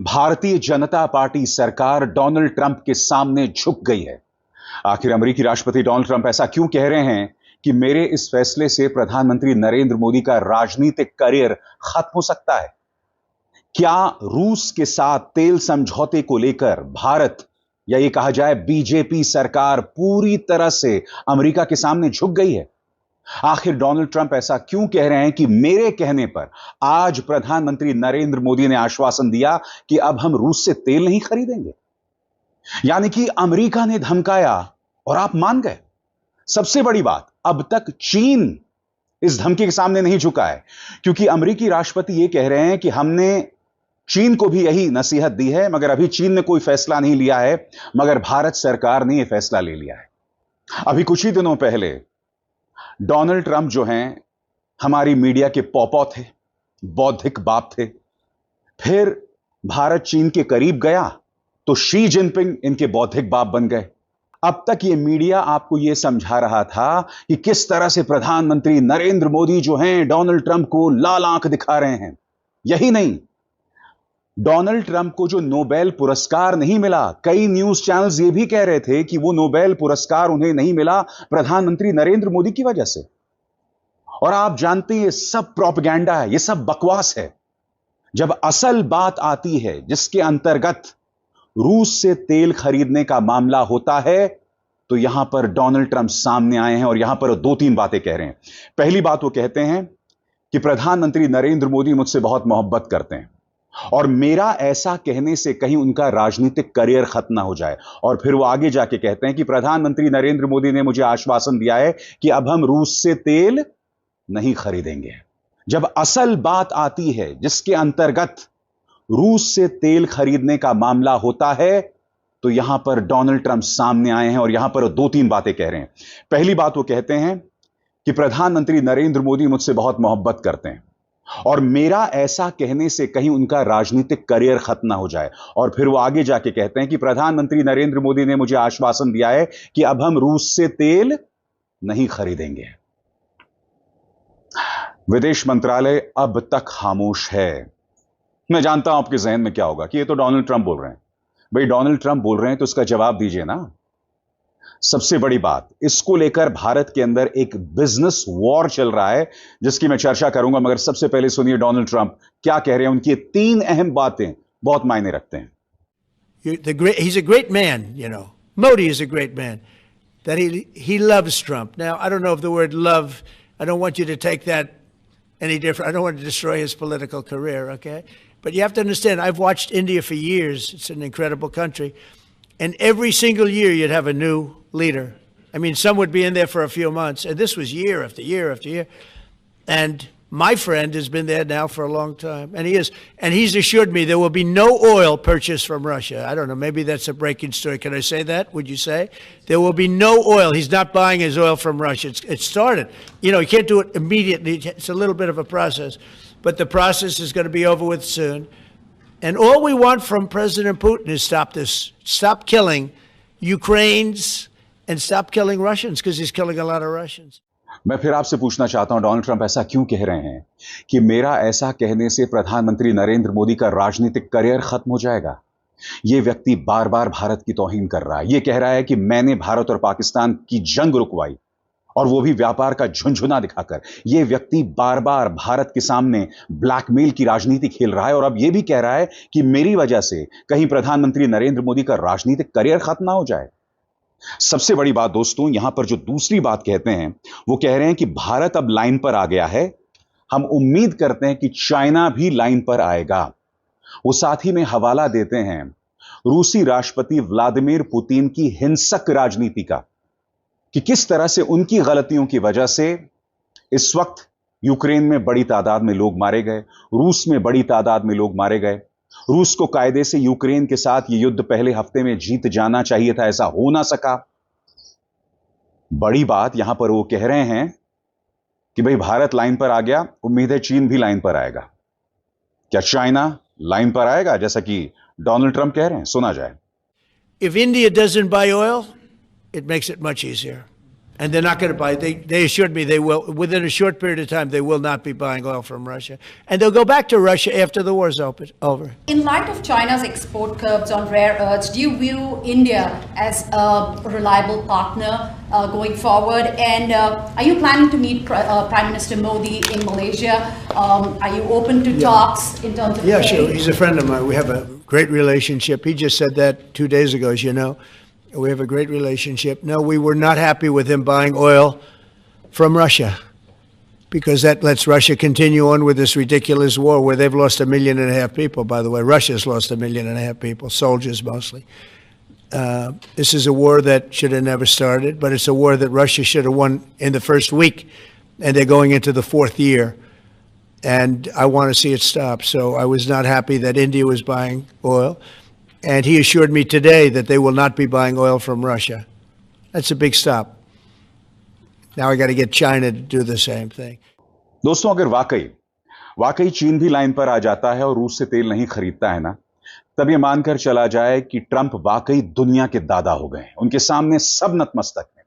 Bharatiya Janata party सरकार Donald Trump के सामने झुक गई है। आखिर अमेरिकी राष्ट्रपति डोनाल्ड ट्रंप ऐसा क्यों कह रहे हैं कि मेरे इस फैसले से प्रधानमंत्री नरेंद्र मोदी का राजनीतिक करियर खत्म हो सकता है? क्या रूस के साथ तेल समझौते को लेकर भारत या ये कहा जाए बीजेपी सरकार पूरी तरह से अमेरिका के सामने झुक गई है? आखिर डोनाल्ड ट्रंप ऐसा क्यों कह रहे हैं कि मेरे कहने पर आज प्रधानमंत्री नरेंद्र मोदी ने आश्वासन दिया कि अब हम रूस से तेल नहीं खरीदेंगे? यानी कि अमेरिका ने धमकाया और आप मान गए। सबसे बड़ी बात, अब तक चीन इस धमकी के सामने नहीं झुका है, क्योंकि अमेरिकी राष्ट्रपति यह कह रहे हैं कि हमने चीन को भी यही नसीहत दी है, मगर अभी चीन ने कोई फैसला नहीं लिया है, मगर भारत सरकार ने यह फैसला ले लिया है। अभी कुछ ही दिनों पहले डोनाल्ड ट्रंप जो हैं हमारी मीडिया के पॉपौ थे, बौद्धिक बाप थे। फिर भारत चीन के करीब गया तो शी जिनपिंग इनके बौद्धिक बाप बन गए। अब तक ये मीडिया आपको यह समझा रहा था कि किस तरह से प्रधानमंत्री नरेंद्र मोदी जो हैं डोनाल्ड ट्रंप को लाल आंख दिखा रहे हैं। यही नहीं, डोनाल्ड ट्रंप को जो नोबेल पुरस्कार नहीं मिला, कई न्यूज चैनल्स ये भी कह रहे थे कि वो नोबेल पुरस्कार उन्हें नहीं मिला प्रधानमंत्री नरेंद्र मोदी की वजह से। और आप जानते हैं ये सब प्रोपेगेंडा है, ये सब बकवास है। जब असल बात आती है जिसके अंतर्गत रूस से तेल खरीदने का मामला होता है, तो यहां पर डोनाल्ड ट्रंप सामने आए हैं और यहां पर दो तीन बातें कह रहे हैं। पहली बात, वो कहते हैं कि प्रधानमंत्री नरेंद्र मोदी मुझसे बहुत मोहब्बत करते हैं और मेरा ऐसा कहने से कहीं उनका राजनीतिक करियर खत्म ना हो जाए। और फिर वो आगे जाके कहते हैं कि प्रधानमंत्री नरेंद्र मोदी ने मुझे आश्वासन दिया है कि अब हम रूस से तेल नहीं खरीदेंगे। जब असल बात आती है जिसके अंतर्गत रूस से तेल खरीदने का मामला होता है, तो यहां पर डोनाल्ड ट्रंप सामने आए हैं और यहां पर दो तीन बातें कह रहे हैं। पहली बात, वो कहते हैं कि प्रधानमंत्री नरेंद्र मोदी मुझसे बहुत मोहब्बत करते हैं और मेरा ऐसा कहने से कहीं उनका राजनीतिक करियर खत्म ना हो जाए। और फिर वो आगे जाके कहते हैं कि प्रधानमंत्री नरेंद्र मोदी ने मुझे आश्वासन दिया है कि अब हम रूस से तेल नहीं खरीदेंगे। विदेश मंत्रालय अब तक खामोश है। मैं जानता हूं आपके जहन में क्या होगा कि ये तो डोनाल्ड ट्रंप बोल रहे हैं। भाई, डोनाल्ड ट्रंप बोल रहे हैं तो इसका जवाब दीजिए ना। सबसे बड़ी बात, इसको लेकर भारत के अंदर एक बिजनेस वॉर चल रहा है जिसकी मैं चर्चा करूंगा, मगर सबसे पहले सुनिए डोनाल्ड ट्रंप क्या कह रहे हैं। उनकी तीन अहम बातें बहुत मायने रखते हैं। He's a great man, you know. Modi is a great man. That he loves Trump. Now, I don't know if the word love, I don't want you to take that any different. I don't want to destroy his political career, okay? But you have to understand, I've watched India for years. It's an incredible country. And every single year you'd have a new leader. I mean, some would be in there for a few months. And this was year after year after year. And my friend has been there now for a long time. And he's assured me there will be no oil purchased from Russia. I don't know, maybe that's a breaking story. Can I say that? Would you say? There will be no oil. He's not buying his oil from Russia. It started. You know, you can't do it immediately. It's a little bit of a process. But the process is going to be over with soon. And all we want from President Putin is stop this. Stop killing Ukrainians and stop killing Russians, because he's killing a lot of Russians. मैं फिर आपसे पूछना चाहता हूं, Donald Trump ऐसा क्यों कह रहे हैं कि मेरा ऐसा कहने से प्रधानमंत्री नरेंद्र मोदी का राजनीतिक करियर खत्म हो जाएगा? यह व्यक्ति बार बार भारत की तौहीन कर रहा है। यह कह रहा है कि मैंने भारत और पाकिस्तान की जंग रुकवाई, और वो भी व्यापार का झुनझुना दिखाकर। यह व्यक्ति बार बार भारत के सामने ब्लैकमेल की राजनीति खेल रहा है और अब यह भी कह रहा है कि मेरी वजह से कहीं प्रधानमंत्री नरेंद्र मोदी का राजनीतिक करियर खत्म ना हो जाए। सबसे बड़ी बात दोस्तों, यहां पर जो दूसरी बात कहते हैं, वो कह रहे हैं कि भारत अब लाइन पर आ गया है। हम उम्मीद करते हैं कि चाइना भी लाइन पर आएगा। वो साथ ही में हवाला देते हैं रूसी राष्ट्रपति व्लादिमीर पुतिन की हिंसक राजनीति का, कि किस तरह से उनकी गलतियों की वजह से इस वक्त यूक्रेन में बड़ी तादाद में लोग मारे गए, रूस में बड़ी तादाद में लोग मारे गए। रूस को कायदे से यूक्रेन के साथ यह युद्ध पहले हफ्ते में जीत जाना चाहिए था, ऐसा हो ना सका। बड़ी बात यहां पर वो कह रहे हैं कि भाई भारत लाइन पर आ गया, उम्मीद है चीन भी लाइन पर आएगा। क्या चाइना लाइन पर आएगा जैसा कि डोनाल्ड ट्रंप कह रहे हैं? सुना जाए। If India doesn't buy oil, it makes it much easier. And they're not going to buy. They assured me they will, within a short period of time, they will not be buying oil from Russia. And they'll go back to Russia after the war's over. In light of China's export curbs on rare earths, do you view India as a reliable partner going forward? And are you planning to meet Prime Minister Modi in Malaysia? Are you open to talks in terms of Yeah, sure. He's a friend of mine. We have a great relationship. He just said that 2 days ago, as you know. We have a great relationship. No, we were not happy with him buying oil from Russia because that lets Russia continue on with this ridiculous war where they've lost 1.5 million people, by the way. Russia's lost 1.5 million people, soldiers mostly. This is a war that should have never started, but it's a war that Russia should have won in the first week, and they're going into the 4th year. And I want to see it stop. So I was not happy that India was buying oil. And he assured me today that they will not be buying oil from Russia. That's a big stop. Now I got to get China to do the same thing. दोस्तों, अगर वाकई चीन भी line पर आ जाता है और रूस से तेल नहीं खरीदता है ना, तब ये मानकर चला जाए कि ट्रंप वाकई दुनिया के दादा हो गए हैं। उनके सामने सब नतमस्तक हैं।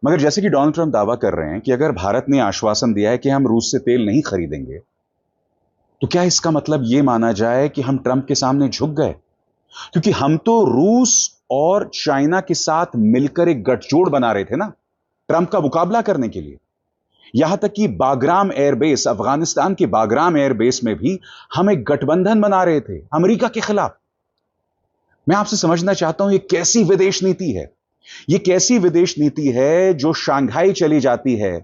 मगर जैसे कि डोनाल्ड ट्रंप दावा कर रहे हैं कि अगर भारत ने आश्वासन दिया है कि हम रूस से तेल नहीं खरीदेंगे, तो क्या इसका मतलब यह माना जाए कि हम ट्रंप के सामने झुक गए? क्योंकि हम तो रूस और चाइना के साथ मिलकर एक गठजोड़ बना रहे थे ना, ट्रंप का मुकाबला करने के लिए। यहां तक कि बागराम एयरबेस, अफगानिस्तान के बागराम एयरबेस में भी हम एक गठबंधन बना रहे थे अमेरिका के खिलाफ। मैं आपसे समझना चाहता हूं, ये कैसी विदेश नीति है? ये कैसी विदेश नीति है जो शंघाई चली जाती है?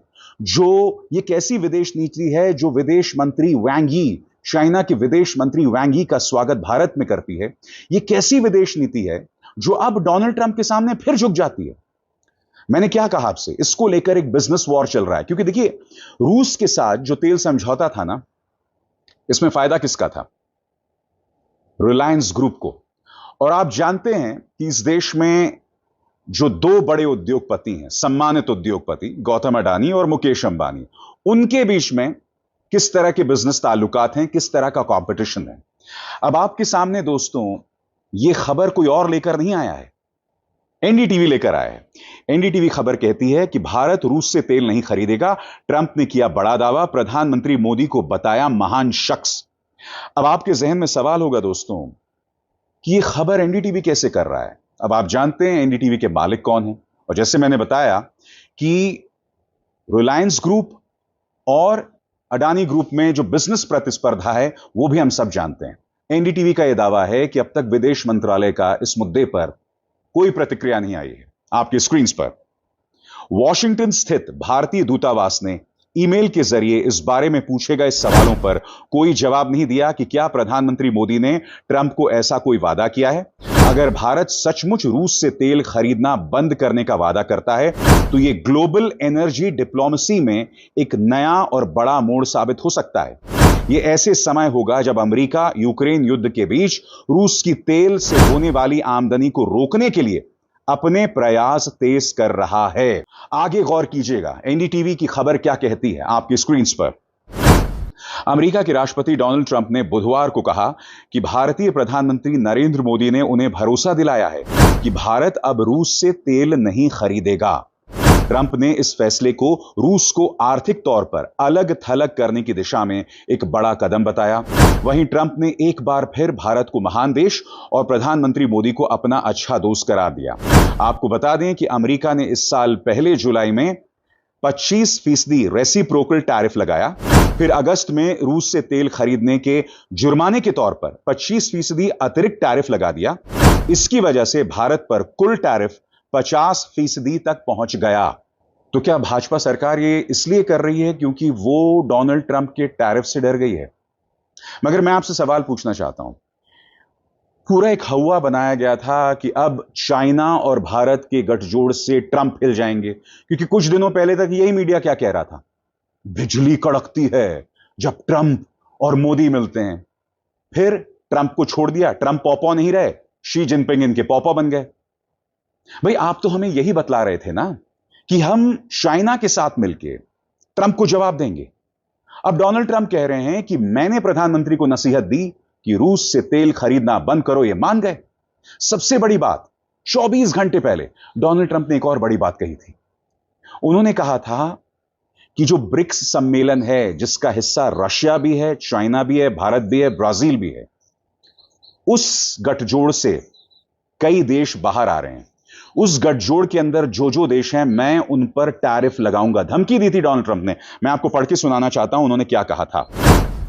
ये कैसी विदेश नीति है जो विदेश मंत्री वांग यी, चाइना के विदेश मंत्री वांग यी का स्वागत भारत में करती है? यह कैसी विदेश नीति है जो अब डोनाल्ड ट्रंप के सामने फिर झुक जाती है? मैंने क्या कहा आपसे, इसको लेकर एक बिजनेस वॉर चल रहा है। क्योंकि देखिए, रूस के साथ जो तेल समझौता था ना, इसमें फायदा किसका था? रिलायंस ग्रुप को। और आप जानते हैं कि इस देश में जो 2 बड़े उद्योगपति हैं, सम्मानित उद्योगपति, गौतम अडानी और मुकेश अंबानी, उनके बीच में किस तरह के बिजनेस ताल्लुकात हैं, किस तरह का कंपटीशन है। अब आपके सामने दोस्तों, यह खबर कोई और लेकर नहीं आया है, एनडीटीवी लेकर आया है। एनडीटीवी खबर कहती है कि भारत रूस से तेल नहीं खरीदेगा। ट्रंप ने किया बड़ा दावा, प्रधानमंत्री मोदी को बताया महान शख्स। अब आपके जहन में सवाल होगा दोस्तों कि यह खबर एनडीटीवी कैसे कर रहा है। अब आप जानते हैं एनडीटीवी के मालिक कौन है, और जैसे मैंने बताया कि रिलायंस ग्रुप और अडानी ग्रुप में जो बिजनेस प्रतिस्पर्धा है वो भी हम सब जानते हैं। एनडीटीवी का यह दावा है कि अब तक विदेश मंत्रालय का इस मुद्दे पर कोई प्रतिक्रिया नहीं आई है। आपके स्क्रीन पर वॉशिंगटन स्थित भारतीय दूतावास ने ईमेल के जरिए इस बारे में पूछे गए सवालों पर कोई जवाब नहीं दिया कि क्या प्रधानमंत्री मोदी ने ट्रंप को ऐसा कोई वादा किया है। अगर भारत सचमुच रूस से तेल खरीदना बंद करने का वादा करता है तो यह ग्लोबल एनर्जी डिप्लोमेसी में एक नया और बड़ा मोड़ साबित हो सकता है। यह ऐसे समय होगा जब अमेरिका यूक्रेन युद्ध के बीच रूस की तेल से होने वाली आमदनी को रोकने के लिए अपने प्रयास तेज कर रहा है। आगे गौर कीजिएगा, एनडीटीवी की खबर क्या कहती है आपकी स्क्रीन पर। अमेरिका के राष्ट्रपति डोनाल्ड ट्रंप ने बुधवार को कहा कि भारतीय प्रधानमंत्री नरेंद्र मोदी ने उन्हें भरोसा दिलाया है कि भारत अब रूस से तेल नहीं खरीदेगा। ट्रंप ने इस फैसले को रूस को आर्थिक तौर पर अलग थलग करने की दिशा में एक बड़ा कदम बताया। वहीं ट्रंप ने एक बार फिर भारत को महान देश और प्रधानमंत्री मोदी को अपना अच्छा दोस्त करार दिया। आपको बता दें कि अमेरिका ने इस साल पहले जुलाई में 25% रेसिप्रोकल टैरिफ लगाया, फिर अगस्त में रूस से तेल खरीदने के जुर्माने के तौर पर 25% अतिरिक्त टैरिफ लगा दिया। इसकी वजह से भारत पर कुल टैरिफ 50% तक पहुंच गया। तो क्या भाजपा सरकार ये इसलिए कर रही है क्योंकि वो डोनाल्ड ट्रंप के टैरिफ से डर गई है? मगर मैं आपसे सवाल पूछना चाहता हूं, पूरा एक हवा बनाया गया था कि अब चाइना और भारत के गठजोड़ से ट्रंप हिल जाएंगे, क्योंकि कुछ दिनों पहले तक यही मीडिया क्या कह रहा था, बिजली कड़कती है जब ट्रंप और मोदी मिलते हैं। फिर ट्रंप को छोड़ दिया, ट्रंप पॉपो नहीं रहे, शी जिनपिंग इनके पॉपो बन गए। भाई आप तो हमें यही बतला रहे थे ना कि हम चाइना के साथ मिलकर ट्रंप को जवाब देंगे। अब डोनाल्ड ट्रंप कह रहे हैं कि मैंने प्रधानमंत्री को नसीहत दी कि रूस से तेल खरीदना बंद करो, ये मान गए। सबसे बड़ी बात, 24 घंटे पहले डोनाल्ड ट्रंप ने एक और बड़ी बात कही थी। उन्होंने कहा था कि जो ब्रिक्स सम्मेलन है, जिसका हिस्सा रशिया भी है, चाइना भी है, भारत भी है, ब्राजील भी है, उस गठजोड़ से कई देश बाहर आ रहे हैं। उस गठजोड़ के अंदर जो जो देश हैं, मैं उन पर टैरिफ लगाऊंगा। धमकी दी थी डोनाल्ड ट्रंप ने। मैं आपको पढ़ के सुनाना चाहता हूं उन्होंने क्या कहा था।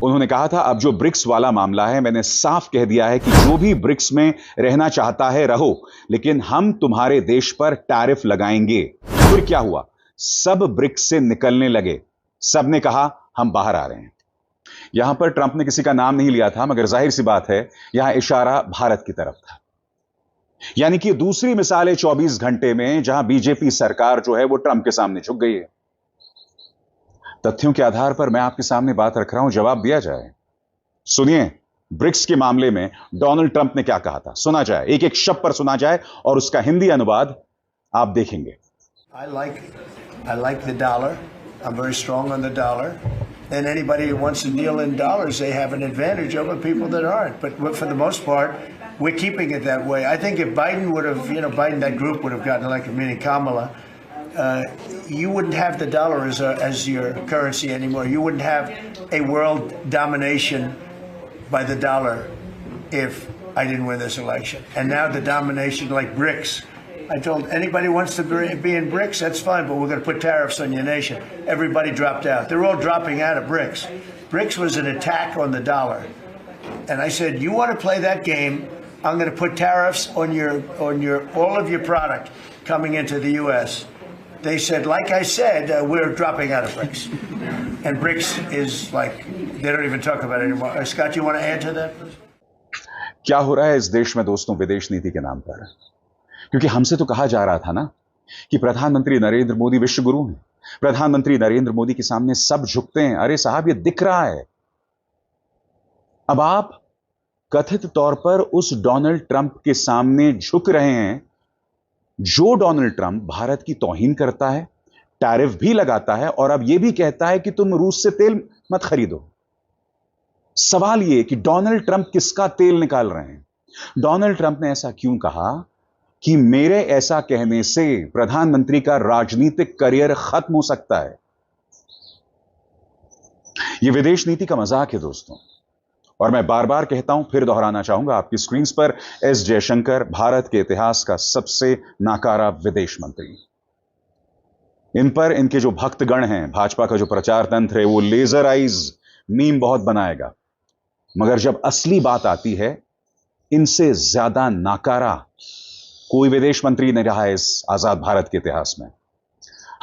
उन्होंने कहा था, अब जो ब्रिक्स वाला मामला है, मैंने साफ कह दिया है कि जो भी ब्रिक्स में रहना चाहता है रहो, लेकिन हम तुम्हारे देश पर टैरिफ लगाएंगे। फिर क्या हुआ? सब ब्रिक्स से निकलने लगे। सब ने कहा हम बाहर आ रहे हैं। यहां पर ट्रंप ने किसी का नाम नहीं लिया था, मगर जाहिर सी बात है यहां इशारा भारत की तरफ था। यानी कि दूसरी मिसाल है 24 घंटे में, जहां बीजेपी सरकार जो है वो ट्रंप के सामने झुक गई है। तथ्यों के आधार पर मैं आपके सामने बात रख रहा हूं, जवाब दिया जाए। सुनिए, ब्रिक्स के मामले में डोनाल्ड ट्रंप ने क्या कहा था। सुना जाए, एक एक शब्द पर सुना जाए और उसका हिंदी अनुवाद आप देखेंगे। I like the dollar. I'm very strong on the dollar. And anybody who wants to deal in dollars, they have an advantage over people that aren't. But for the most part, we're keeping it that way. I think if Biden would have, Biden, that group would have gotten elected, meaning Kamala, you wouldn't have the dollar as your currency anymore. You wouldn't have a world domination by the dollar if I didn't win this election. And now the domination, like BRICS. I told anybody who wants to be in BRICS, that's fine, but we're going to put tariffs on your nation. Everybody dropped out. They're all dropping out of BRICS. BRICS was an attack on the dollar. And I said, you want to play that game, I'm going to put tariffs on all of your product coming into the U.S. They said, like I said, we're dropping out of BRICS. And BRICS is like, they don't even talk about it anymore. Scott, you want to add to that, please? क्या हो रहा है इस देश में दोस्तों, विदेश नीति के नाम पर? क्योंकि हमसे तो कहा जा रहा था ना कि प्रधानमंत्री नरेंद्र मोदी विश्व गुरु हैं। प्रधानमंत्री नरेंद्र मोदी के सामने सब झुकते हैं। अरे साहब, ये दिख रहा है। अब आप कथित तौर पर उस डोनाल्ड ट्रंप के सामने झुक रहे हैं जो डोनाल्ड ट्रंप भारत की तौहीन करता है, टैरिफ भी लगाता है और अब यह भी कहता है कि तुम रूस से तेल मत खरीदो। सवाल यह कि डोनाल्ड ट्रंप किसका तेल निकाल रहे हैं? डोनाल्ड ट्रंप ने ऐसा क्यों कहा कि मेरे ऐसा कहने से प्रधानमंत्री का राजनीतिक करियर खत्म हो सकता है? यह विदेश नीति का मजाक है दोस्तों। और मैं बार बार कहता हूं, फिर दोहराना चाहूंगा, आपकी स्क्रीन पर एस जयशंकर, भारत के इतिहास का सबसे नाकारा विदेश मंत्री। इन पर इनके जो भक्तगण हैं, भाजपा का जो प्रचार तंत्र है, वो लेजर आइज मीम बहुत बनाएगा, मगर जब असली बात आती है, इनसे ज्यादा नाकारा कोई विदेश मंत्री नहीं रहा है इस आजाद भारत के इतिहास में।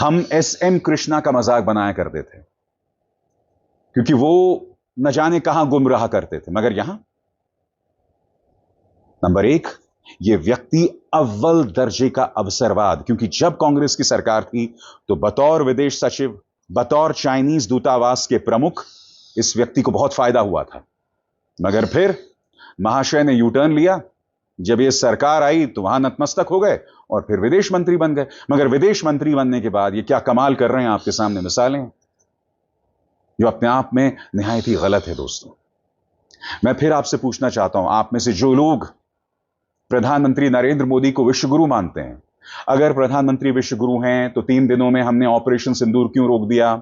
हम एसएम कृष्णा का मजाक बनाया करते थे क्योंकि वो न जाने कहां गुमराह करते थे, मगर यहां नंबर एक, ये व्यक्ति अव्वल दर्जे का अवसरवाद, क्योंकि जब कांग्रेस की सरकार थी तो बतौर विदेश सचिव, बतौर चाइनीज दूतावास के प्रमुख, इस व्यक्ति को बहुत फायदा हुआ था। मगर फिर महाशय ने यू टर्न लिया। जब ये सरकार आई तो वहां नतमस्तक हो गए और फिर विदेश मंत्री बन गए। मगर विदेश मंत्री बनने के बाद ये क्या कमाल कर रहे हैं, आपके सामने मिसालें हैं जो अपने आप में निहायत ही गलत है दोस्तों। मैं फिर आपसे पूछना चाहता हूं, आप में से जो लोग प्रधानमंत्री नरेंद्र मोदी को विश्व गुरु मानते हैं, अगर प्रधानमंत्री विश्व गुरु हैं तो 3 दिनों में हमने ऑपरेशन सिंदूर क्यों रोक दिया?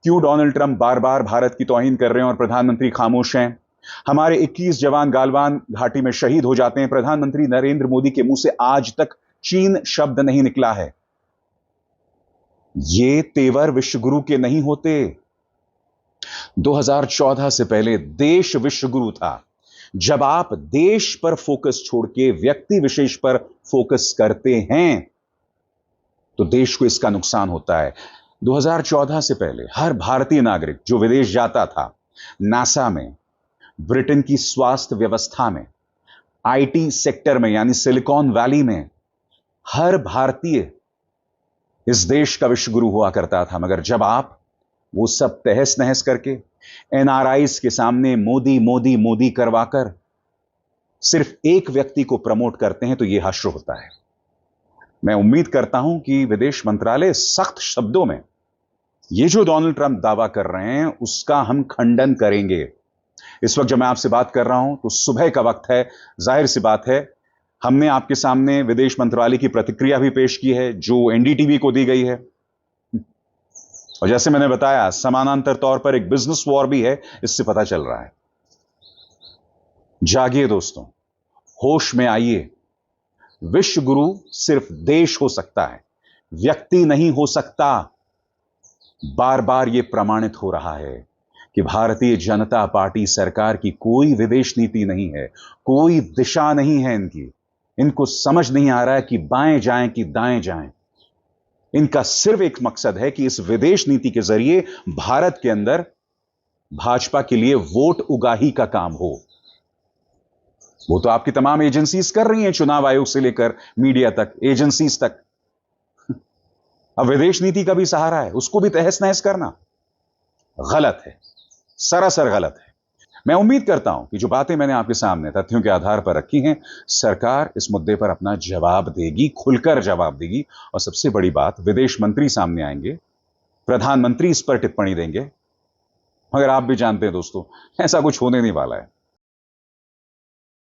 क्यों डोनाल्ड ट्रंप बार बार भारत की तौहीन कर रहे हैं और प्रधानमंत्री खामोश हैं? हमारे 21 जवान गालवान घाटी में शहीद हो जाते हैं, प्रधानमंत्री नरेंद्र मोदी के मुंह से आज तक चीन शब्द नहीं निकला है। ये तेवर विश्व गुरु के नहीं होते। 2014 से पहले देश विश्व गुरु था। जब आप देश पर फोकस छोड़ के व्यक्ति विशेष पर फोकस करते हैं तो देश को इसका नुकसान होता है। 2014 से पहले हर भारतीय नागरिक जो विदेश जाता था, नासा में, ब्रिटेन की स्वास्थ्य व्यवस्था में, आईटी सेक्टर में यानी सिलिकॉन वैली में, हर भारतीय इस देश का विश्व गुरु हुआ करता था। मगर जब आप वो सब तहस नहस करके एनआरआईज के सामने मोदी मोदी मोदी करवाकर सिर्फ एक व्यक्ति को प्रमोट करते हैं तो यह हश्र होता है। मैं उम्मीद करता हूं कि विदेश मंत्रालय सख्त शब्दों में ये जो डोनाल्ड ट्रंप दावा कर रहे हैं उसका हम खंडन करेंगे। इस वक्त जब मैं आपसे बात कर रहा हूं तो सुबह का वक्त है। जाहिर सी बात है, हमने आपके सामने विदेश मंत्रालय की प्रतिक्रिया भी पेश की है जो एनडीटीवी को दी गई है। और जैसे मैंने बताया, समानांतर तौर पर एक बिजनेस वॉर भी है, इससे पता चल रहा है। जागिए दोस्तों, होश में आइए। विश्व गुरु सिर्फ देश हो सकता है, व्यक्ति नहीं हो सकता। बार बार यह प्रमाणित हो रहा है कि भारतीय जनता पार्टी सरकार की कोई विदेश नीति नहीं है, कोई दिशा नहीं है इनको समझ नहीं आ रहा है कि बाएं जाएं कि दाएं जाएं। इनका सिर्फ एक मकसद है कि इस विदेश नीति के जरिए भारत के अंदर भाजपा के लिए वोट उगाही का काम हो। वो तो आपकी तमाम एजेंसीज कर रही हैं, चुनाव आयोग से लेकर मीडिया तक, एजेंसीज तक। अब विदेश नीति का भी सहारा है, उसको भी तहस नहस करना गलत है, सरासर गलत है। मैं उम्मीद करता हूं कि जो बातें मैंने आपके सामने तथ्यों के आधार पर रखी हैं, सरकार इस मुद्दे पर अपना जवाब देगी, खुलकर जवाब देगी। और सबसे बड़ी बात, विदेश मंत्री सामने आएंगे, प्रधानमंत्री इस पर टिप्पणी देंगे। मगर आप भी जानते हैं दोस्तों, ऐसा कुछ होने नहीं वाला है।